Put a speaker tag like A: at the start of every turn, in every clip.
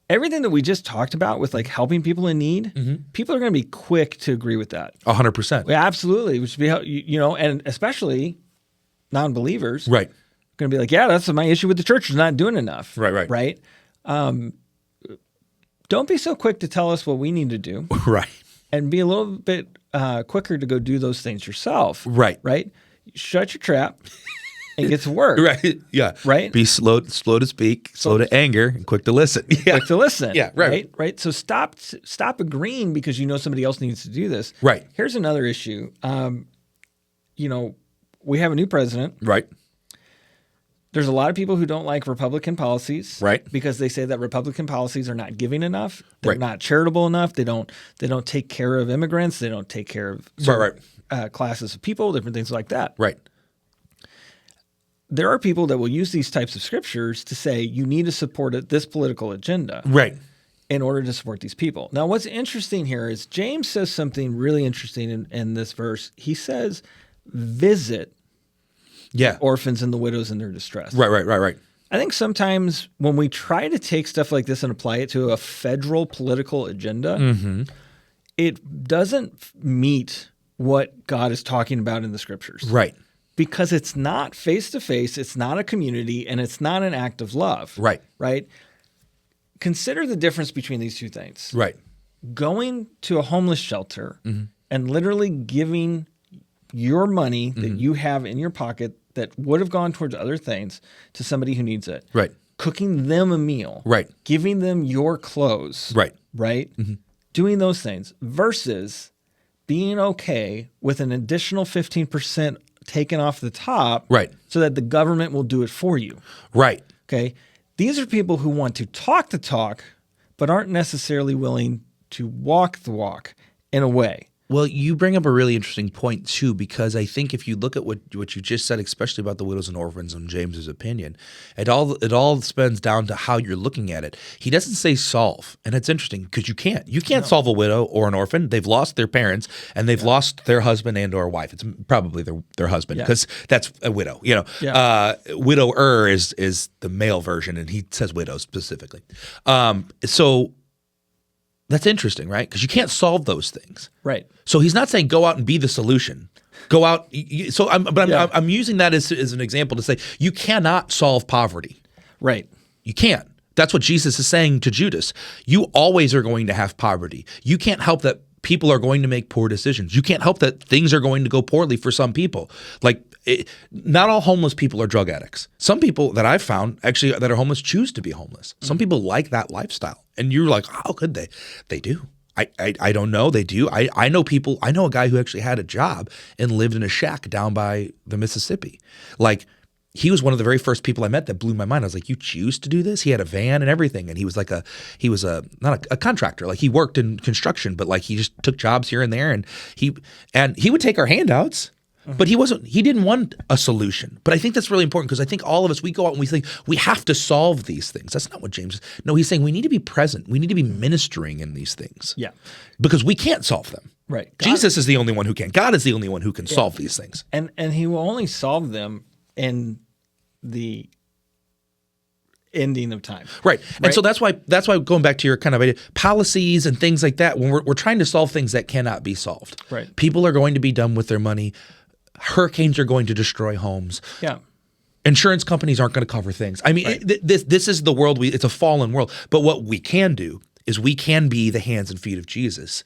A: everything that we just talked about with like helping people in need, people are going to be quick to agree with that.
B: 100%.
A: Yeah, absolutely. Which would be, and especially non-believers.
B: Right.
A: Going to be like, yeah, that's my issue with the church is not doing enough.
B: Right.
A: Don't be so quick to tell us what we need to do.
B: Right.
A: And be a little bit quicker to go do those things yourself.
B: Right.
A: Right. Shut your trap and get to work.
B: Right. Yeah.
A: Right.
B: Be slow to speak, slow to anger, and quick to listen. Yeah.
A: Quick to listen.
B: Yeah. Right.
A: Right. So stop agreeing because you know somebody else needs to do this.
B: Right.
A: Here's another issue. We have a new president.
B: Right.
A: There's a lot of people who don't like Republican policies,
B: Right?
A: Because they say that Republican policies are not giving enough. They're
B: Right.
A: not charitable enough. They don't take care of immigrants. They don't take care of classes of people, different things like that.
B: Right.
A: There are people that will use these types of scriptures to say you need to support this political agenda,
B: Right.
A: in order to support these people. Now, what's interesting here is James says something really interesting in this verse. He says, "Visit."
B: Yeah.
A: Orphans and the widows in their distress.
B: Right.
A: I think sometimes when we try to take stuff like this and apply it to a federal political agenda, it doesn't meet what God is talking about in the scriptures.
B: Right.
A: Because it's not face-to-face, it's not a community, and it's not an act of love.
B: Right.
A: Right? Consider the difference between these two things.
B: Right.
A: Going to a homeless shelter and literally giving your money that you have in your pocket that would have gone towards other things to somebody who needs it.
B: Right.
A: Cooking them a meal.
B: Right.
A: Giving them your clothes.
B: Right.
A: Right? Doing those things versus being okay with an additional 15% taken off the top.
B: Right.
A: So that the government will do it for you.
B: Right.
A: Okay? These are people who want to talk the talk, but aren't necessarily willing to walk the walk in a way.
B: Well, you bring up a really interesting point too, because I think if you look at what you just said, especially about the widows and orphans in James's opinion, it all spends down to how you're looking at it. He doesn't say solve, and it's interesting because you can't solve a widow or an orphan. They've lost their parents and they've lost their husband and or wife. It's probably their husband because that's a widow. Widower is the male version, and he says widow specifically. So. That's interesting, right? Because you can't solve those things.
A: Right.
B: So he's not saying go out and be the solution. Go out. I'm using that as an example to say you cannot solve poverty.
A: Right.
B: You can't. That's what Jesus is saying to Judas. You always are going to have poverty. You can't help that people are going to make poor decisions. You can't help that things are going to go poorly for some people. Not all homeless people are drug addicts. Some people that I've found actually that are homeless choose to be homeless. Some people like that lifestyle. And you're like, how could they? They do. I don't know. They do. I know people. I know a guy who actually had a job and lived in a shack down by the Mississippi. He was one of the very first people I met that blew my mind. I was like, you choose to do this? He had a van and everything. And he was not a contractor. He worked in construction, but he just took jobs here and there. And he would take our handouts. But he didn't want a solution. But I think that's really important because I think all of us, we go out and we think we have to solve these things. That's not what James is. No, he's saying we need to be present. We need to be ministering in these things.
A: Yeah.
B: Because we can't solve them.
A: Right.
B: Jesus is the only one who can. God is the only one who can solve these things.
A: And he will only solve them in the ending of time.
B: Right. And so that's why going back to your kind of idea, policies and things like that, when we're trying to solve things that cannot be solved.
A: Right.
B: People are going to be done with their money. Hurricanes are going to destroy homes.
A: Yeah.
B: Insurance companies aren't going to cover things. I mean, this is the world. It's a fallen world. But what we can do is we can be the hands and feet of Jesus.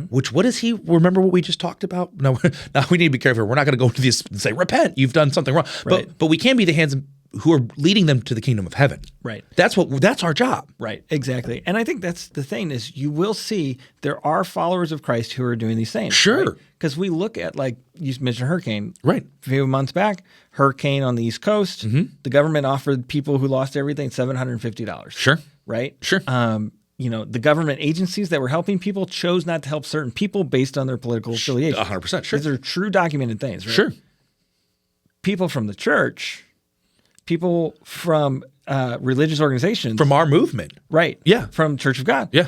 B: Which, what is he? Remember what we just talked about? No, now we need to be careful. We're not going to go to this and say, repent, you've done something wrong.
A: Right.
B: But we can be the hands who are leading them to the kingdom of heaven.
A: Right.
B: That's our job.
A: Right. Exactly. And I think that's the thing is you will see there are followers of Christ who are doing these things.
B: Sure.
A: Because we look at, you mentioned hurricane.
B: Right.
A: A few months back, hurricane on the East Coast, the government offered people who lost everything $750.
B: Sure.
A: Right.
B: Sure.
A: The government agencies that were helping people chose not to help certain people based on their political affiliation.
B: 100%. Sure.
A: These are true documented things. Right?
B: Sure.
A: People from the church, people from religious organizations.
B: From our movement.
A: Right.
B: Yeah.
A: From Church of God.
B: Yeah.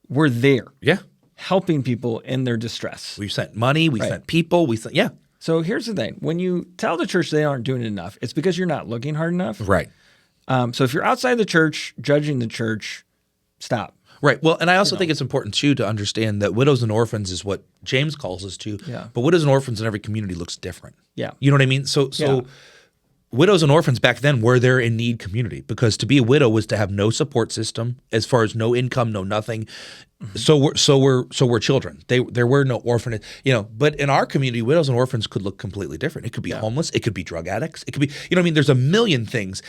A: We're there.
B: Yeah.
A: Helping people in their distress.
B: We've sent money. We sent people. Yeah.
A: So here's the thing. When you tell the church they aren't doing enough, it's because you're not looking hard enough.
B: Right.
A: So if you're outside the church, judging the church, stop.
B: Right. Well, and I also think it's important too to understand that widows and orphans is what James calls us to.
A: Yeah.
B: But widows and orphans in every community looks different.
A: Yeah.
B: You know what I mean? So widows and orphans back then were their in need community, because to be a widow was to have no support system as far as no income, no nothing. Mm-hmm. So we're children. There were no orphanage, but in our community, widows and orphans could look completely different. It could be homeless, it could be drug addicts, it could be, there's a million things.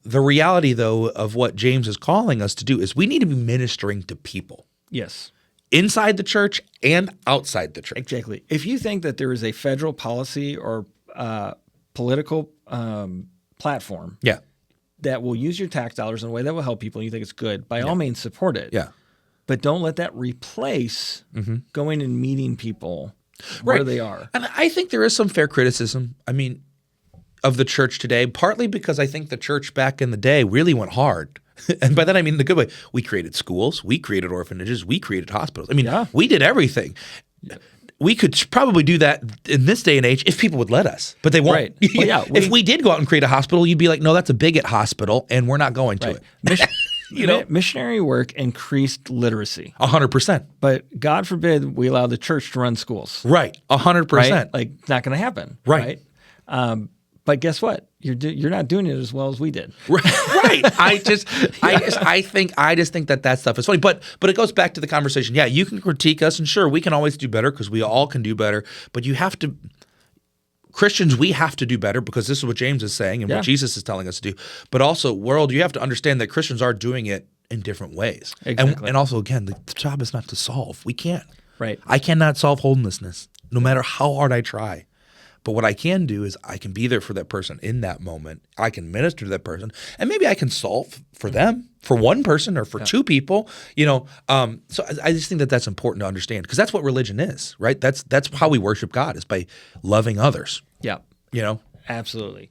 B: The reality, though, of what James is calling us to do is we need to be ministering to people.
A: Yes.
B: Inside the church and outside the church.
A: Exactly. If you think that there is a federal policy or political platform that will use your tax dollars in a way that will help people and you think it's good, by all means support it.
B: Yeah.
A: But don't let that replace going and meeting people where they are.
B: And I think there is some fair criticism. Of the church today, partly because I think the church back in the day really went hard. And by that I mean the good way. We created schools, we created orphanages, we created hospitals. We did everything. We could probably do that in this day and age if people would let us, but they won't.
A: Right. Well,
B: if we did go out and create a hospital, you'd be like, no, that's a bigot hospital, and we're not going to it.
A: Missionary work increased literacy.
B: 100%.
A: But God forbid we allow the church to run schools.
B: Right. 100%.
A: Right? Like, not going to happen.
B: Right.
A: But guess what? You're not doing it as well as we did.
B: Right. I just think that stuff is funny. But it goes back to the conversation. Yeah, you can critique us, and sure, we can always do better because we all can do better. But you have to. Christians, we have to do better because this is what James is saying and what Jesus is telling us to do. But also, world, you have to understand that Christians are doing it in different ways.
A: Exactly.
B: And also, again, the job is not to solve. We can't.
A: Right.
B: I cannot solve homelessness, no matter how hard I try. But what I can do is I can be there for that person in that moment. I can minister to that person, and maybe I can solve for them, for one person or for two people. So I just think that that's important to understand, because that's what religion is, right? That's how we worship God, is by loving others.
A: Yeah.
B: You know?
A: Absolutely.